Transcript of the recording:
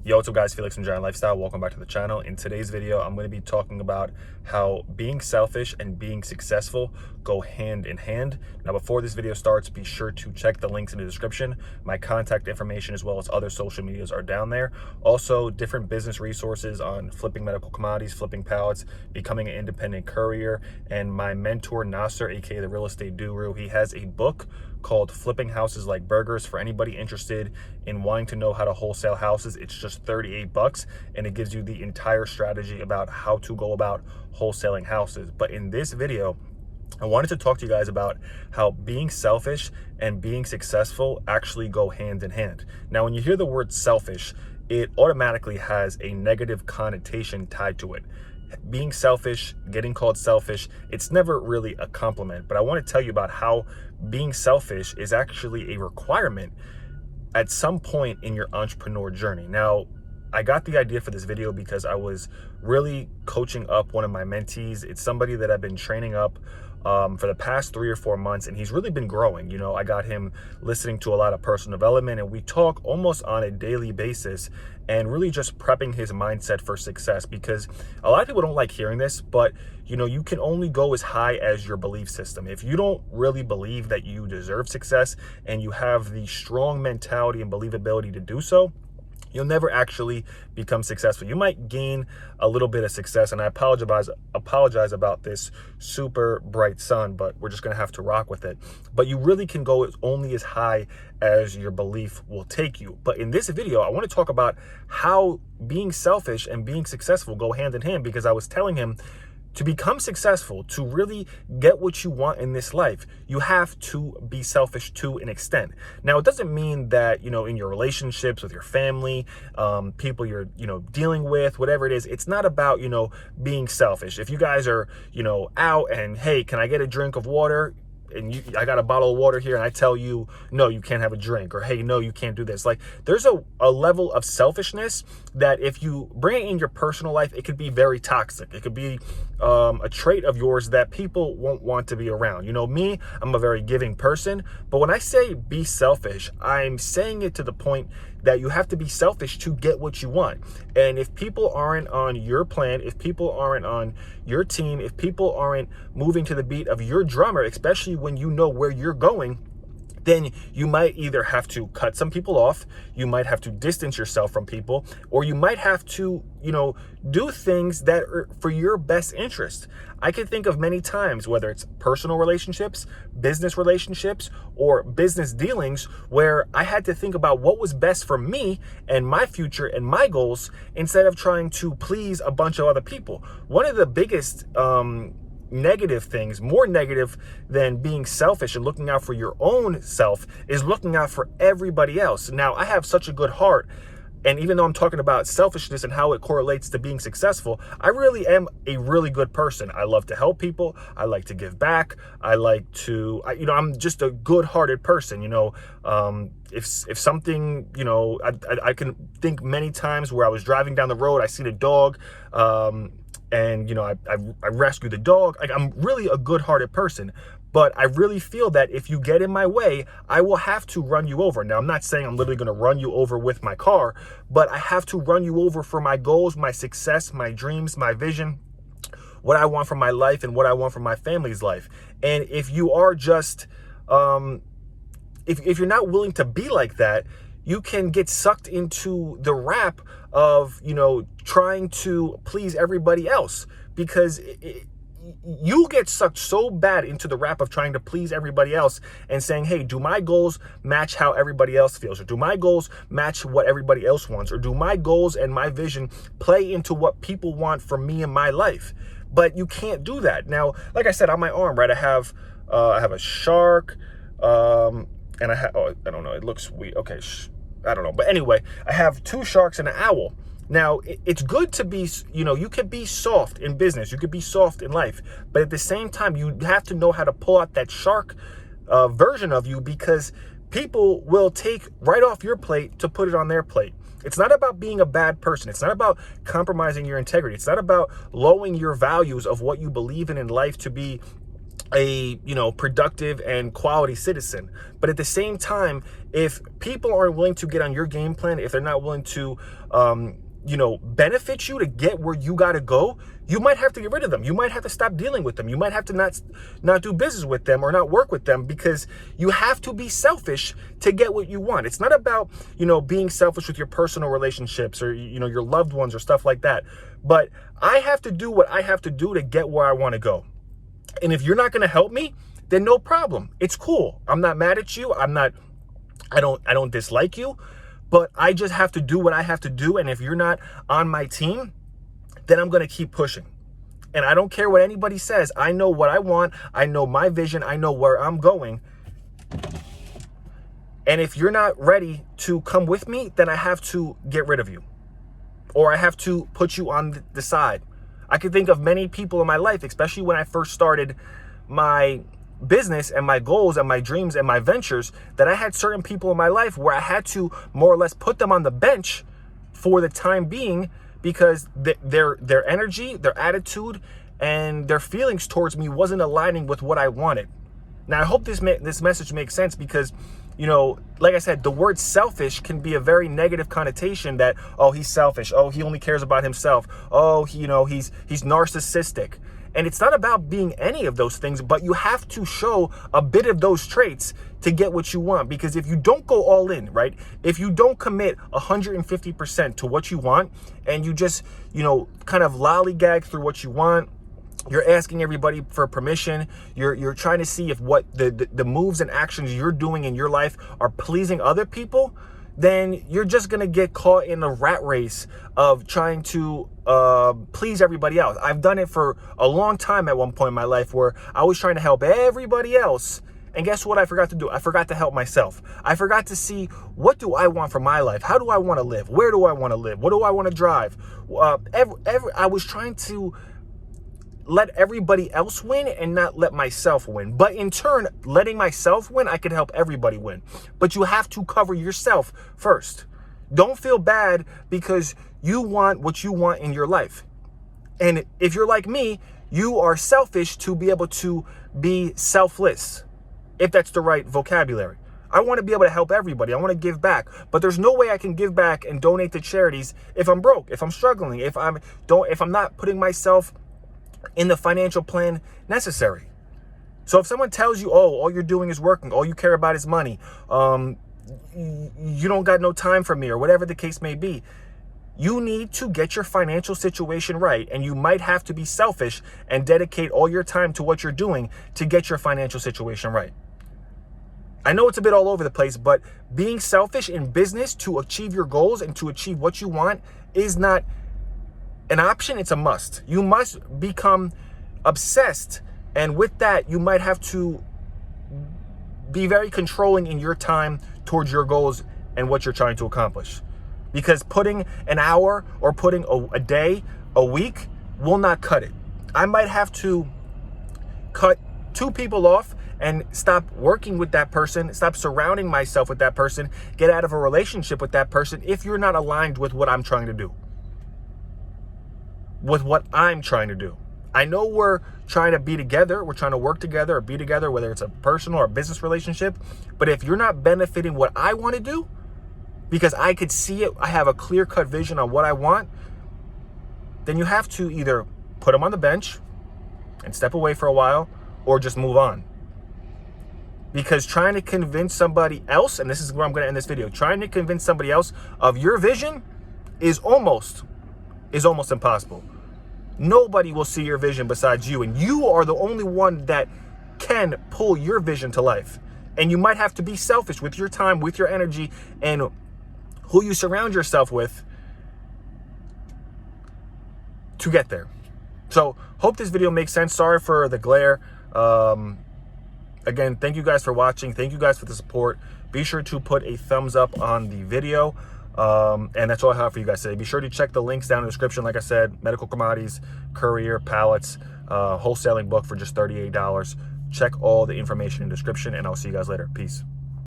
Yo, what's up guys, Felix from Giant Lifestyle. Welcome back to the channel. In today's video, I'm going to be talking about how being selfish and being successful go hand in hand. Now, before this video starts, be sure to check the links in the description. My contact information as well as other social medias are down there. Also, different business resources on flipping medical commodities, flipping pallets, becoming an independent courier, and my mentor, Nasser, aka the Real Estate Guru. He has a book called Flipping Houses Like Burgers. For anybody interested in wanting to know how to wholesale houses, it's just 38 bucks and it gives you the entire strategy about how to go about wholesaling houses. But in this video, I wanted to talk to you guys about how being selfish and being successful actually go hand in hand. Now, when you hear the word selfish, it automatically has a negative connotation tied to it. Being selfish, getting called selfish, it's never really a compliment. But I want to tell you about how being selfish is actually a requirement at some point in your entrepreneur journey. Now, I got the idea for this video because I was really coaching up one of my mentees. It's somebody that I've been training up for the past 3 or 4 months, and he's really been growing. You know, I got him listening to a lot of personal development, and we talk almost on a daily basis and really just prepping his mindset for success, because a lot of people don't like hearing this, but you know, you can only go as high as your belief system. If you don't really believe that you deserve success and you have the strong mentality and believability to do so, you'll never actually become successful. You might gain a little bit of success, and I apologize about this super bright sun, but we're just gonna have to rock with it. But you really can go only as high as your belief will take you. But in this video, I want to talk about how being selfish and being successful go hand in hand, because I was telling him, to become successful, to really get what you want in this life, you have to be selfish to an extent. Now, it doesn't mean that, you know, in your relationships with your family, people you're, you know, dealing with, whatever it is, it's not about, you know, being selfish. If you guys are, you know, out and, hey, can I get a drink of water? And I got a bottle of water here, and I tell you, no, you can't have a drink, or hey, no, you can't do this. Like, there's a level of selfishness that if you bring it in your personal life, it could be very toxic. It could be a trait of yours that people won't want to be around. You know, me, I'm a very giving person, but when I say be selfish, I'm saying it to the point that you have to be selfish to get what you want. And if people aren't on your plan, if people aren't on your team, if people aren't moving to the beat of your drummer, especially when you know where you're going, then you might either have to cut some people off, you might have to distance yourself from people, or you might have to, you know, do things that are for your best interest. I can think of many times, whether it's personal relationships, business relationships, or business dealings, where I had to think about what was best for me and my future and my goals instead of trying to please a bunch of other people. One of the biggest negative things, more negative than being selfish and looking out for your own self, is looking out for everybody else. Now, I have such a good heart, and even though I'm talking about selfishness and how it correlates to being successful, I really am a really good person. I love to help people. I like to give back. I like to, you know, I'm just a good-hearted person. You know, if something, you know, I can think many times where I was driving down the road, I seen a dog, and you know, I rescue the dog. Like, I'm really a good-hearted person, but I really feel that if you get in my way, I will have to run you over. Now, I'm not saying I'm literally going to run you over with my car, but I have to run you over for my goals, my success, my dreams, my vision, what I want from my life and what I want from my family's life. And if you are just, if you're not willing to be like that, you can get sucked into the rap of, you know, trying to please everybody else, because you get sucked so bad into the rap of trying to please everybody else and saying, hey, do my goals match how everybody else feels? Or do my goals match what everybody else wants? Or do my goals and my vision play into what people want from me in my life? But you can't do that. Now, like I said, on my arm, right, I have a shark, and I don't know, it looks weird. Okay, I don't know. But anyway, I have 2 sharks and an owl. Now, it's good to be, you know, you can be soft in business, you could be soft in life, but at the same time, you have to know how to pull out that shark version of you, because people will take right off your plate to put it on their plate. It's not about being a bad person. It's not about compromising your integrity. It's not about lowering your values of what you believe in life to be a, you know, productive and quality citizen. But at the same time, if people aren't willing to get on your game plan, if they're not willing to you know, benefit you to get where you got to go, you might have to get rid of them. You might have to stop dealing with them. You might have to not do business with them or not work with them, because you have to be selfish to get what you want. It's not about, you know, being selfish with your personal relationships or, you know, your loved ones or stuff like that. But I have to do what I have to do to get where I want to go. And if you're not going to help me, then no problem. It's cool. I'm not mad at you. I don't dislike you, but I just have to do what I have to do. And if you're not on my team, then I'm going to keep pushing. And I don't care what anybody says. I know what I want. I know my vision. I know where I'm going. And if you're not ready to come with me, then I have to get rid of you, or I have to put you on the side. I can think of many people in my life, especially when I first started my business and my goals and my dreams and my ventures, that I had certain people in my life where I had to more or less put them on the bench for the time being, because their energy, their attitude, and their feelings towards me wasn't aligning with what I wanted. Now, I hope this message makes sense, because, you know, like I said, the word selfish can be a very negative connotation that, oh, he's selfish. Oh, he only cares about himself. Oh, you know, he's narcissistic. And it's not about being any of those things, but you have to show a bit of those traits to get what you want. Because if you don't go all in, right? If you don't commit 150% to what you want, and you just, you know, kind of lollygag through what you want, you're asking everybody for permission, you're trying to see if what the moves and actions you're doing in your life are pleasing other people, then you're just going to get caught in a rat race of trying to please everybody else. I've done it for a long time at one point in my life, where I was trying to help everybody else. And guess what I forgot to do? I forgot to help myself. I forgot to see, what do I want for my life? How do I want to live? Where do I want to live? What do I want to drive? I was trying to let everybody else win and not let myself win. But in turn, letting myself win, I could help everybody win. But you have to cover yourself first. Don't feel bad because you want what you want in your life. And if you're like me, you are selfish to be able to be selfless, if that's the right vocabulary. I want to be able to help everybody. I want to give back. But there's no way I can give back and donate to charities if I'm broke, if I'm struggling, if I'm not putting myself in the financial plan necessary. So if someone tells you, oh, all you're doing is working, all you care about is money, you don't got no time for me, or whatever the case may be, you need to get your financial situation right. And you might have to be selfish and dedicate all your time to what you're doing to get your financial situation right. I know it's a bit all over the place, but being selfish in business to achieve your goals and to achieve what you want is not an option, it's a must. You must become obsessed. And with that, you might have to be very controlling in your time towards your goals and what you're trying to accomplish. Because putting an hour or putting a day, a week will not cut it. I might have to cut 2 people off and stop working with that person, stop surrounding myself with that person, get out of a relationship with that person if you're not aligned with what I'm trying to do. With what I'm trying to do. I know we're trying to be together, we're trying to work together or be together, whether it's a personal or business relationship, but if you're not benefiting what I want to do, because I could see it, I have a clear-cut vision on what I want, then you have to either put them on the bench and step away for a while, or just move on. Because trying to convince somebody else, and this is where I'm going to end this video, trying to convince somebody else of your vision is almost impossible. Nobody will see your vision besides you, and you are the only one that can pull your vision to life. And you might have to be selfish with your time, with your energy, and who you surround yourself with to get there. So hope this video makes sense. Sorry for the glare. Again, thank you guys for watching. Thank you guys for the support. Be sure to put a thumbs up on the video. And that's all I have for you guys today. Be sure to check the links down in the description. Like I said, medical commodities, courier, pallets, wholesaling book for just $38. Check all the information in the description, and I'll see you guys later. Peace.